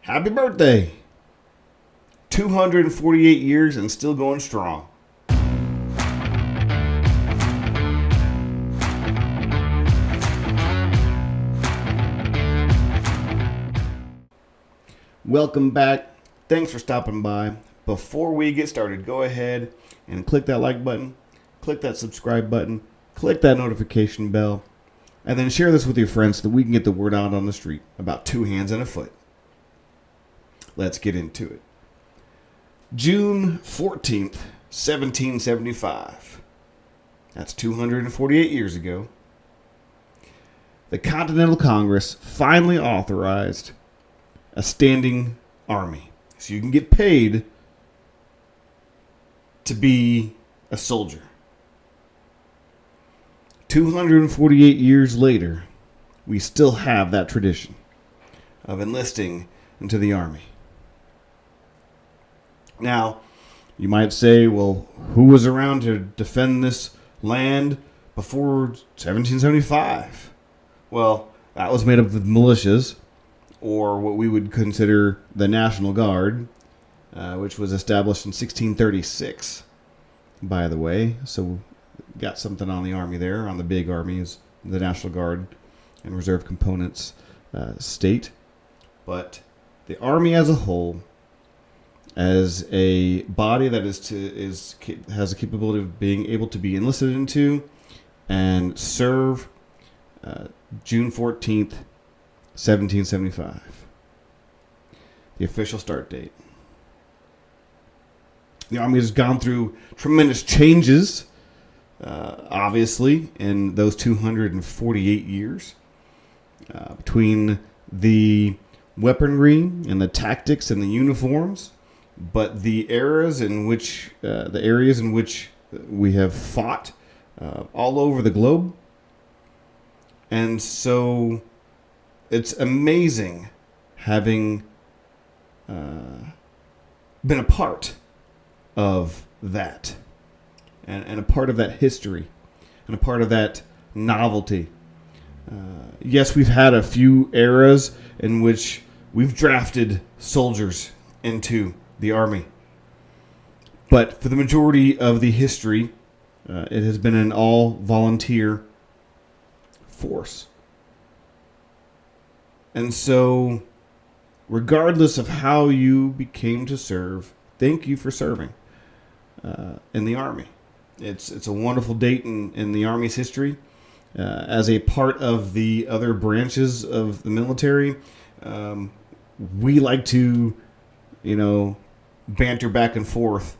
Happy birthday! 248 years and still going strong. Welcome back. Thanks for stopping by. Before we get started, go ahead and click that like button, click that subscribe button, click that notification bell, and then share this with your friends so that we can get the word out on the street about two hands and a foot. Let's get into it. June 14th, 1775. That's 248 years ago. The Continental Congress finally authorized a standing army. So you can get paid to be a soldier. 248 years later, we still have that tradition of enlisting into the army. Now, you might say, well, who was around to defend this land before 1775? Well, that was made up of militias, or what we would consider the National Guard, which was established in 1636, by the way. So got something on the Army there. On the big Army is the National Guard and Reserve Components state. But the Army as a whole, as a body that has a capability of being able to be enlisted into and serve, June 14th, 1775. The official start date. The Army has gone through tremendous changes, obviously, in those 248 years. Between the weaponry and the tactics and the uniforms, but the areas in which we have fought all over the globe. And so it's amazing having been a part of that and a part of that history and a part of that novelty. Yes, we've had a few eras in which we've drafted soldiers into the Army. But for the majority of the history, it has been an all-volunteer force. And so, regardless of how you became to serve, thank you for serving in the Army. It's a wonderful date in the Army's history. As a part of the other branches of the military, we like to, banter back and forth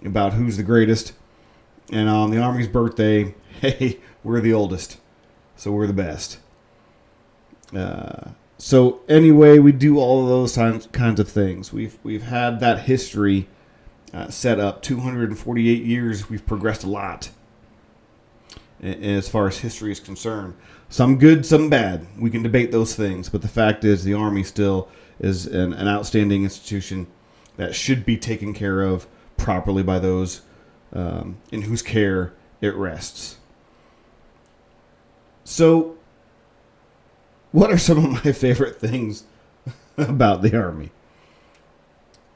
about who's the greatest. And on the Army's birthday, hey, we're the oldest, so we're the best. So anyway, we do all of those kinds of things. We've had that history set up. 248 years, we've progressed a lot as far as history is concerned. Some good, some bad. We can debate those things, but the fact is the Army still is an outstanding institution that should be taken care of properly by those in whose care it rests. So, what are some of my favorite things about the Army?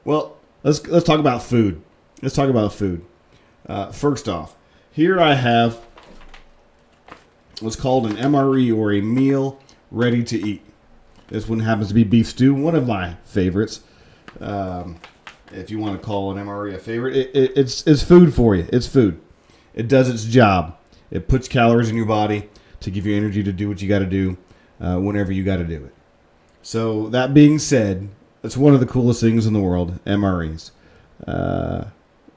Well, let's talk about food. Let's talk about food. First off, here I have what's called an MRE, or a meal ready to eat. This one happens to be beef stew, one of my favorites. If you want to call an MRE a favorite, it's food for you. It's food. It does its job. It puts calories in your body to give you energy to do what you got to do whenever you got to do it. So that being said, it's one of the coolest things in the world, MREs.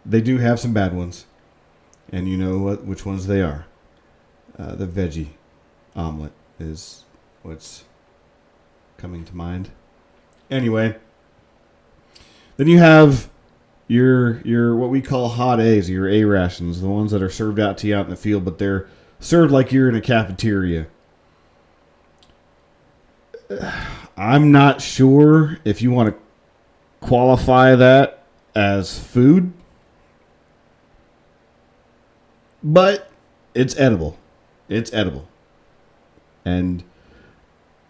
They do have some bad ones, and you know which ones they are. The veggie omelet is what's coming to mind. Anyway, then you have your what we call hot A's, your A rations, the ones that are served out to you out in the field, but they're served like you're in a cafeteria. I'm not sure if you want to qualify that as food, but it's edible. It's edible. And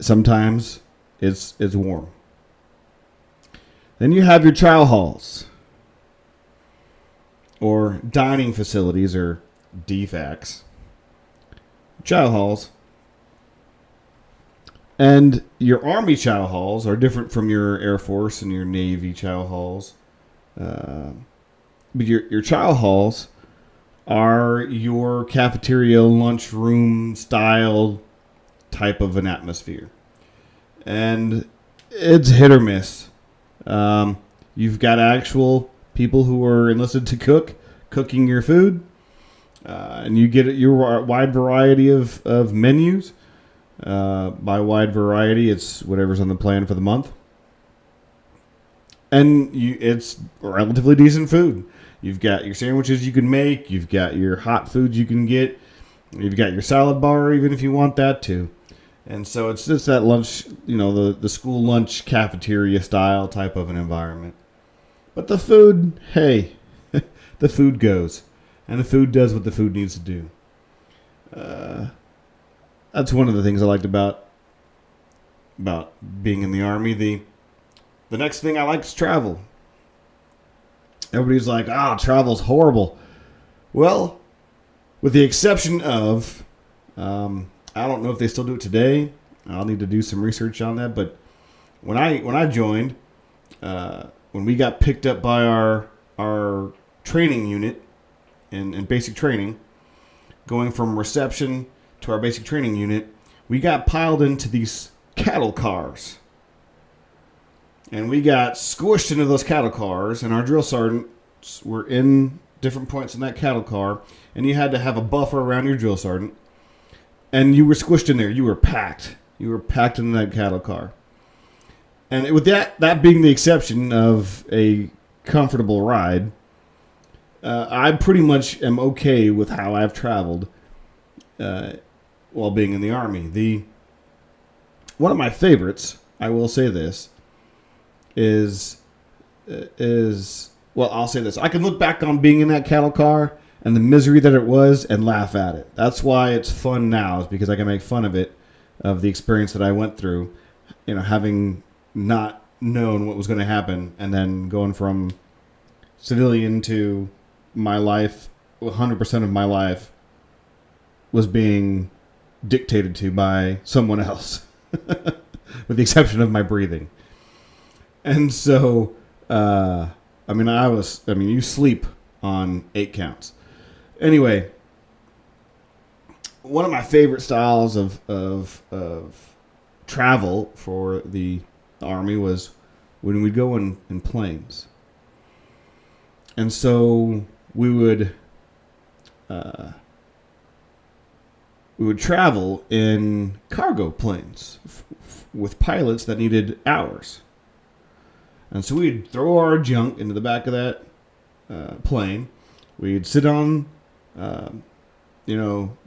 sometimes it's warm. Then you have your chow halls, or dining facilities, or DFACs. Chow halls. And your Army chow halls are different from your Air Force and your Navy chow halls. But your chow halls are your cafeteria, lunchroom style type of an atmosphere. And it's hit or miss. You've got actual people who are enlisted to cooking your food. And you get your wide variety of menus. By wide variety, it's whatever's on the plan for the month. And it's relatively decent food. You've got your sandwiches you can make. You've got your hot foods you can get. You've got your salad bar, even if you want that too. And so it's just that lunch, the school lunch cafeteria style type of an environment. But the food, hey, the food goes. And the food does what the food needs to do. That's one of the things I liked about being in the Army. The next thing I like is travel. Everybody's like, travel's horrible. Well, with the exception of, I don't know if they still do it today. I'll need to do some research on that. But when I joined, when we got picked up by our training unit in basic training, going from reception to our basic training unit, we got piled into these cattle cars. And we got squished into those cattle cars, and our drill sergeants were in different points in that cattle car, and you had to have a buffer around your drill sergeant. And you were squished in there. You were packed. You were packed in that cattle car. And with that being the exception of a comfortable ride, I pretty much am okay with how I've traveled while being in the Army. One of my favorites, I will say this, is well, I'll say this. I can look back on being in that cattle car and the misery that it was and laugh at it. That's why it's fun now, is because I can make fun of it, of the experience that I went through, having not known what was going to happen, and then going from civilian to my life, 100% of my life was being dictated to by someone else, with the exception of my breathing. And so, you sleep on 8 counts. Anyway, one of my favorite styles of travel for the Army was when we'd go in planes. And so we would travel in cargo planes with pilots that needed hours. And so we'd throw our junk into the back of that plane. We'd sit on,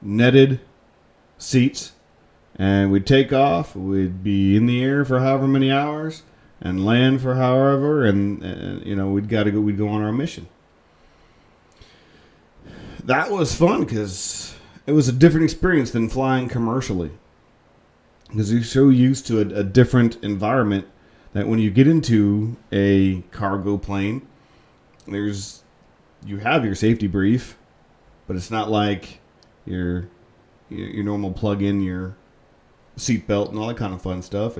netted seats, and we'd take off. We'd be in the air for however many hours and land for however, and we'd go on our mission. That was fun because it was a different experience than flying commercially, because you're so used to a different environment that when you get into a cargo plane, you have your safety brief, but it's not like your normal plug in your seatbelt and all that kind of fun stuff,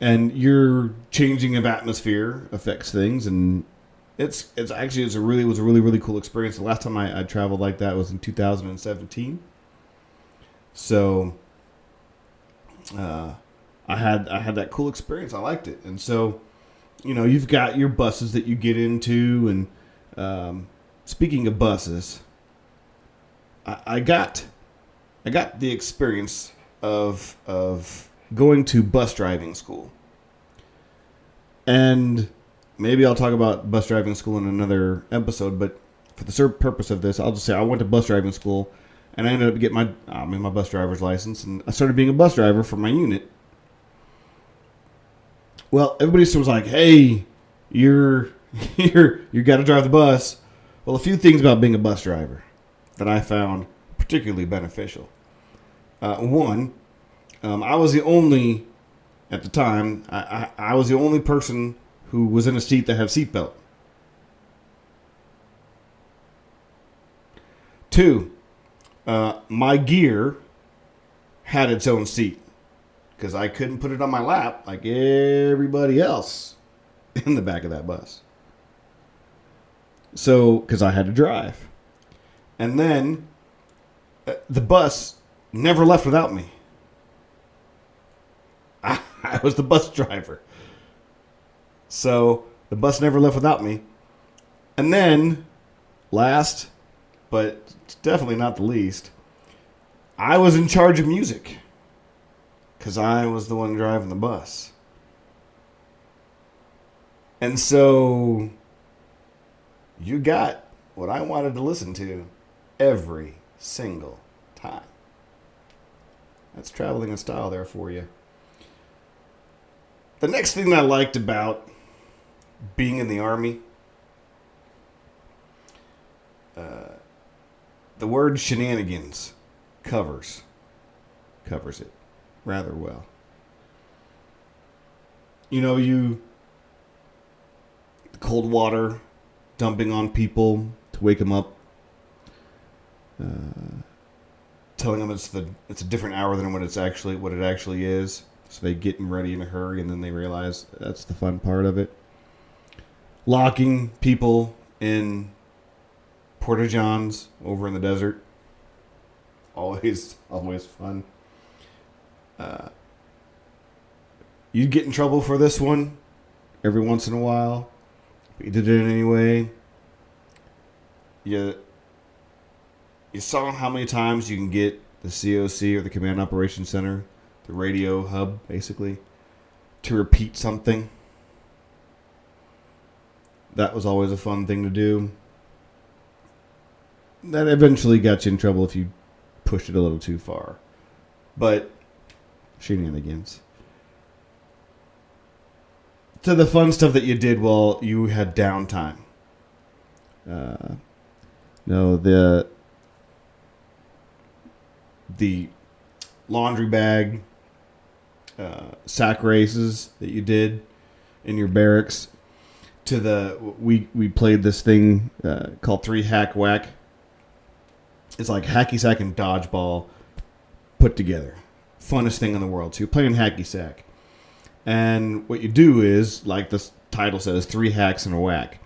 and your changing of atmosphere affects things, and it was a really cool experience. The last time I traveled like that was in 2017. So I had that cool experience. I liked it. And so, you've got your buses that you get into, and speaking of buses, I got the experience of going to bus driving school. And maybe I'll talk about bus driving school in another episode, but for the purpose of this, I'll just say I went to bus driving school, and I ended up getting my bus driver's license, and I started being a bus driver for my unit. Well, everybody was like, "Hey, you got to drive the bus." Well, a few things about being a bus driver that I found particularly beneficial. One, I was the only, at the time, I was the only person who was in a seat that had a seatbelt. 2, my gear had its own seat because I couldn't put it on my lap like everybody else in the back of that bus. So, because I had to drive. And then the bus never left without me. I was the bus driver. So the bus never left without me. And then, last, but definitely not the least, I was in charge of music. Because I was the one driving the bus. And so you got what I wanted to listen to every single time. That's traveling in style there for you. The next thing that I liked about being in the Army, the word shenanigans covers it rather well. You know, cold water dumping on people to wake them up, telling them it's a different hour than what it actually is. So they get ready in a hurry, and then they realize that's the fun part of it. Locking people in Porta Johns over in the desert, always fun. You'd get in trouble for this one every once in a while, but you did it anyway. You saw how many times you can get the COC or the Command Operations Center, the radio hub, basically, to repeat something. That was always a fun thing to do. That eventually got you in trouble if you pushed it a little too far. But shenanigans. To the fun stuff that you did while you had downtime. The laundry bag sack races that you did in your barracks. We played this thing called 3 Hack Whack. It's like hacky sack and dodgeball put together. Funnest thing in the world. So you're playing hacky sack. And what you do is, like the title says, 3 hacks and a whack.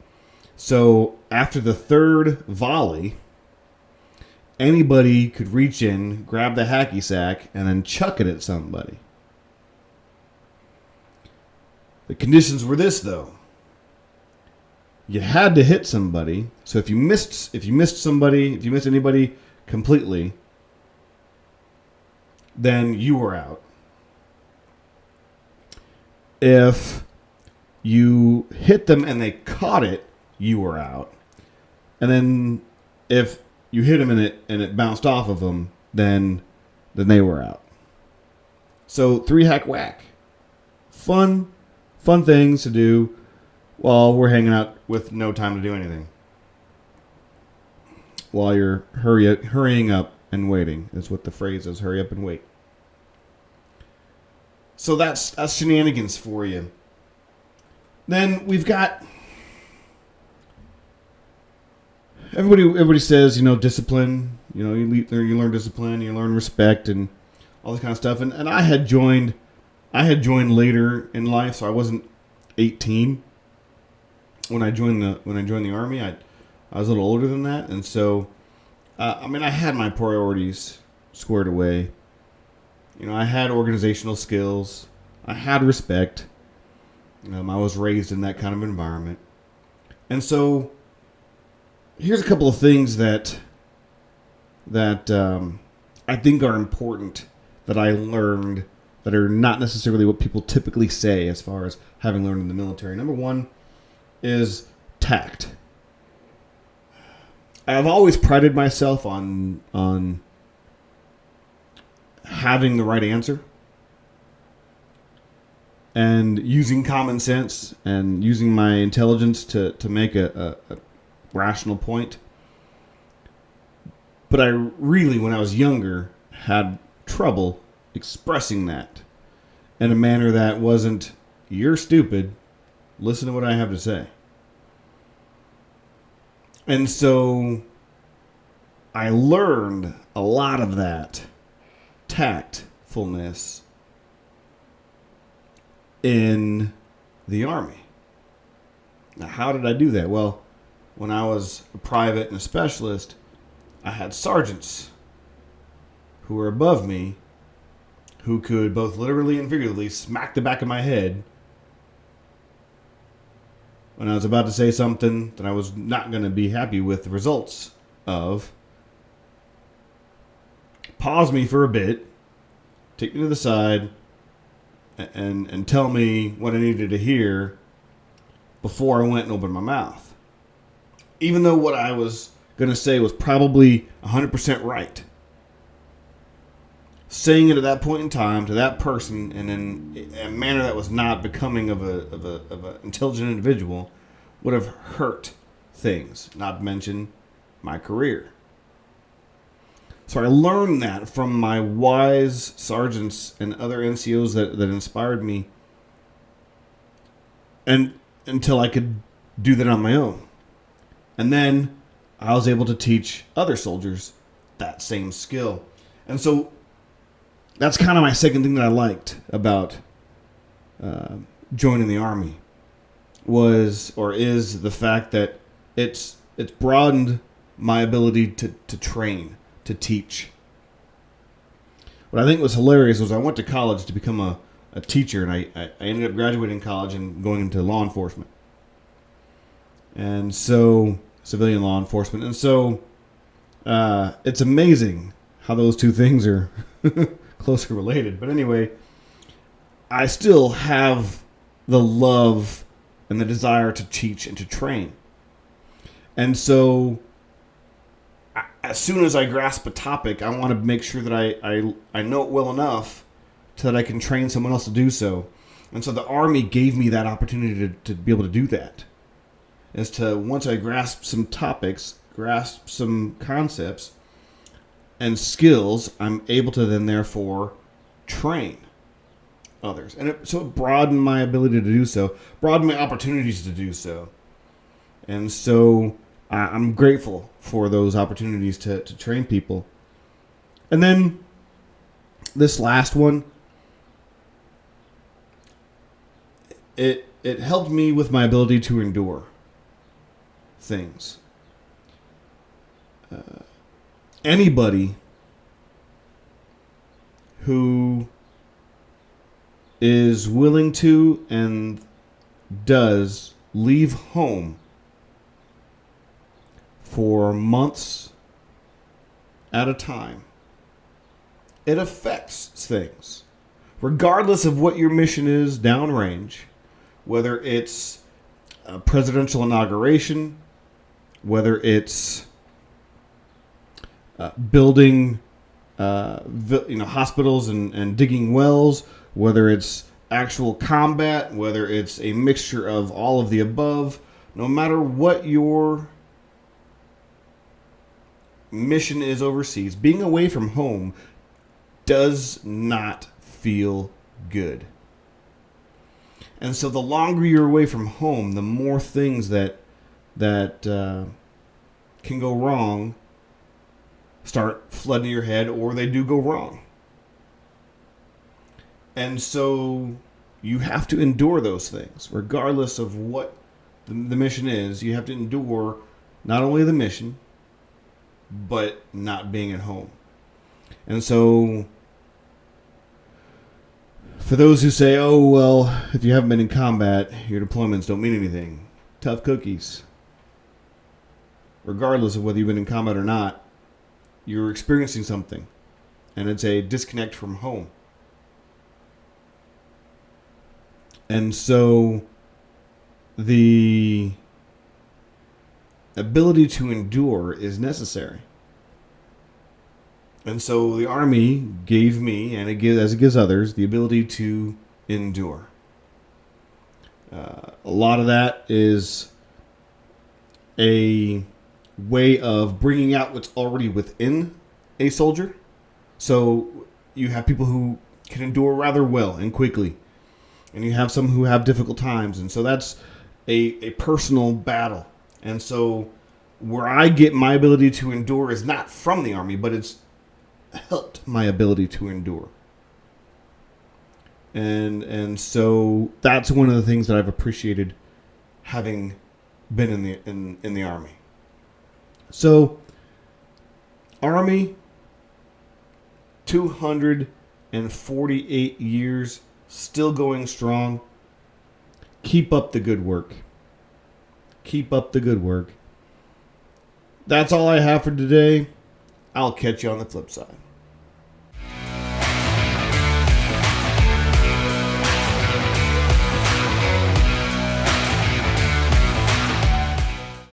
So after the third volley, anybody could reach in, grab the hacky sack, and then chuck it at somebody. The conditions were this, though. You had to hit somebody. So if you missed anybody completely, then you were out. If you hit them and they caught it, you were out. And then if you hit them and it bounced off of them, then they were out. So 3 Hack Whack. Fun things to do while we're hanging out with no time to do anything. While you're hurrying up and waiting is what the phrase is. Hurry up and wait. So that's shenanigans for you. Then we've got everybody says, discipline. You learn discipline, you learn respect, and all this kind of stuff. And I had joined later in life, so I wasn't 18 when I joined the Army. I was a little older than that, and so I had my priorities squared away. I had organizational skills. I had respect. I was raised in that kind of environment. And so here's a couple of things that I think are important that I learned that are not necessarily what people typically say as far as having learned in the military. Number one is tact. I've always prided myself on having the right answer and using common sense and using my intelligence to make a rational point. But I really, when I was younger, had trouble expressing that in a manner that wasn't, you're stupid, Listen to what I have to say. And so I learned a lot of that tactfulness in the Army. Now, how did I do that? Well, when I was a private and a specialist, I had sergeants who were above me who could both literally and figuratively smack the back of my head when I was about to say something that I was not going to be happy with the results of. Pause me for a bit, take me to the side, and tell me what I needed to hear before I went and opened my mouth. Even though what I was going to say was probably 100% right. Saying it at that point in time to that person and in a manner that was not becoming of a intelligent individual would have hurt things, not to mention my career. So I learned that from my wise sergeants and other NCOs that inspired me, and until I could do that on my own. And then I was able to teach other soldiers that same skill. And so that's kind of my second thing that I liked about joining the Army is the fact that it's broadened my ability to train, to teach. What I think was hilarious was I went to college to become a teacher, and I ended up graduating college and going into law enforcement. And so, civilian law enforcement. And so, it's amazing how those two things are closely related. But anyway, I still have the love and the desire to teach and to train. And so, as soon as I grasp a topic, I want to make sure that I know it well enough so that I can train someone else to do so. And so the Army gave me that opportunity to be able to do that. As to once I grasp some topics, grasp some concepts and skills, I'm able to then therefore train others. And so it broadened my ability to do so, broadened my opportunities to do so. And so I'm grateful for those opportunities to train people. And then this last one, it helped me with my ability to endure things. Anybody who is willing to and does leave home for months at a time, it affects things. Regardless of what your mission is downrange, whether it's a presidential inauguration, whether it's building hospitals and digging wells, whether it's actual combat, whether it's a mixture of all of the above, no matter what your mission is overseas, being away from home does not feel good. And so the longer you're away from home, the more things that can go wrong start flooding your head, or they do go wrong. And so you have to endure those things, regardless of what the mission is. You have to endure not only the mission, but not being at home. And so for those who say, oh, well, if you haven't been in combat, your deployments don't mean anything. Tough cookies. Regardless of whether you've been in combat or not, you're experiencing something. And it's a disconnect from home. And so the ability to endure is necessary. And so the Army gave me, and as it gives others, the ability to endure. A lot of that is a way of bringing out what's already within a soldier. So you have people who can endure rather well and quickly. and you have some who have difficult times, and so that's a personal battle. And so where I get my ability to endure is not from the Army, but it's helped my ability to endure. And so that's one of the things that I've appreciated having been in the Army. So Army, 248 years, still going strong. Keep up the good work. Keep up the good work. That's all I have for today. I'll catch you on the flip side.